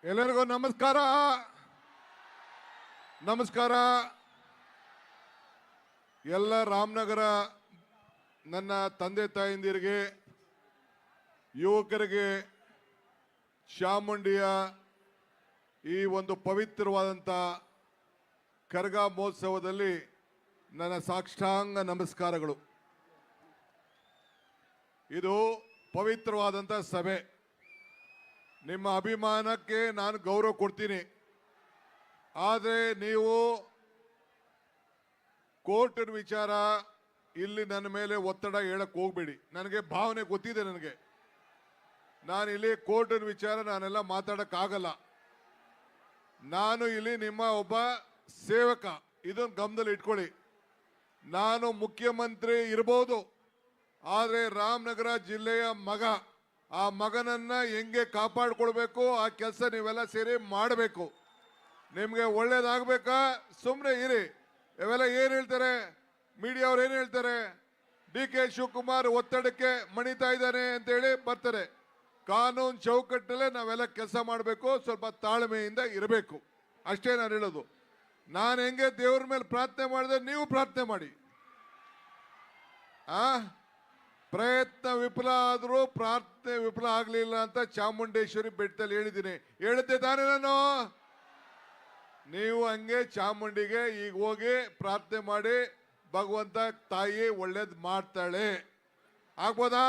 ಎಲ್ಲರಿಗೂ ನಮಸ್ಕಾರ. ನಮಸ್ಕಾರ. ಎಲ್ಲ ರಾಮನಗರ ನನ್ನ ತಂದೆ ತಾಯಂದಿರಿಗೆ, ಯುವಕರಿಗೆ ಚಾಮುಂಡಿಯ ಈ ಒಂದು ಪವಿತ್ರವಾದಂಥ ಕರಗ ಮಹೋತ್ಸವದಲ್ಲಿ ನನ್ನ ಸಾಷ್ಟಾಂಗ ನಮಸ್ಕಾರಗಳು. ಇದು ಪವಿತ್ರವಾದಂಥ ಸಭೆ. ನಿಮ್ಮ ಅಭಿಮಾನಕ್ಕೆ ನಾನು ಗೌರವ ಕೊಡ್ತೀನಿ. ಆದರೆ ನೀವು ಕೋರ್ಟಿನ ವಿಚಾರ ಇಲ್ಲಿ ನನ್ನ ಮೇಲೆ ಒತ್ತಡ ಹೇಳಕ್ಕೆ ಹೋಗ್ಬೇಡಿ. ನನಗೆ ಭಾವನೆ ಗೊತ್ತಿದೆ. ನಾನು ಇಲ್ಲಿ ಕೋರ್ಟಿನ ವಿಚಾರ ನಾನೆಲ್ಲ ಮಾತಾಡೋಕ್ಕಾಗಲ್ಲ. ನಾನು ಇಲ್ಲಿ ನಿಮ್ಮ ಒಬ್ಬ ಸೇವಕ. ಇದನ್ನು ಗಮನದಲ್ಲಿ ಇಟ್ಕೊಳ್ಳಿ. ನಾನು ಮುಖ್ಯಮಂತ್ರಿ ಇರ್ಬೋದು, ಆದರೆ ರಾಮನಗರ ಜಿಲ್ಲೆಯ ಮಗ. ಆ ಮಗನನ್ನ ಹೆಂಗೆ ಕಾಪಾಡ್ಕೊಳ್ಬೇಕು ಆ ಕೆಲಸ ನೀವೆಲ್ಲ ಸೇರಿ ಮಾಡಬೇಕು. ನಿಮಗೆ ಒಳ್ಳೇದಾಗಬೇಕಾ? ಸುಮ್ಮನೆ ಇರಿ. ಇವೆಲ್ಲ ಏನು ಹೇಳ್ತಾರೆ ಮೀಡಿಯಾ ಅವ್ರು, ಏನು ಹೇಳ್ತಾರೆ? DK ಶಿವಕುಮಾರ್ ಒತ್ತಡಕ್ಕೆ ಮಣಿತಾ ಇದ್ದಾನೆ ಅಂತೇಳಿ ಬರ್ತಾರೆ. ಕಾನೂನು ಚೌಕಟ್ಟಲ್ಲೇ ನಾವೆಲ್ಲ ಕೆಲಸ ಮಾಡಬೇಕು. ಸ್ವಲ್ಪ ತಾಳ್ಮೆಯಿಂದ ಇರಬೇಕು. ಅಷ್ಟೇ ನಾನು ಹೇಳೋದು. ನಾನು ಹೆಂಗೆ ದೇವ್ರ ಮೇಲೆ ಪ್ರಾರ್ಥನೆ ಮಾಡಿದೆ, ನೀವು ಪ್ರಾರ್ಥನೆ ಮಾಡಿ. ಪ್ರಯತ್ನ ವಿಫಲ ಆದರೂ ಪ್ರಾರ್ಥನೆ ವಿಫಲ ಆಗಲಿಲ್ಲ ಅಂತ ಚಾಮುಂಡೇಶ್ವರಿ ಬೆಟ್ಟದಲ್ಲಿ ಹೇಳಿದ್ದೀನಿ. ಹೇಳಿದ್ದೆ ತಾನೇ ನಾನು? ನೀವು ಹಂಗೆ ಚಾಮುಂಡಿಗೆ ಈಗ ಹೋಗಿ ಪ್ರಾರ್ಥನೆ ಮಾಡಿ, ಭಗವಂತ ತಾಯಿ ಒಳ್ಳೇದು ಮಾಡ್ತಾಳೆ. ಆಗ್ಬೋದಾ?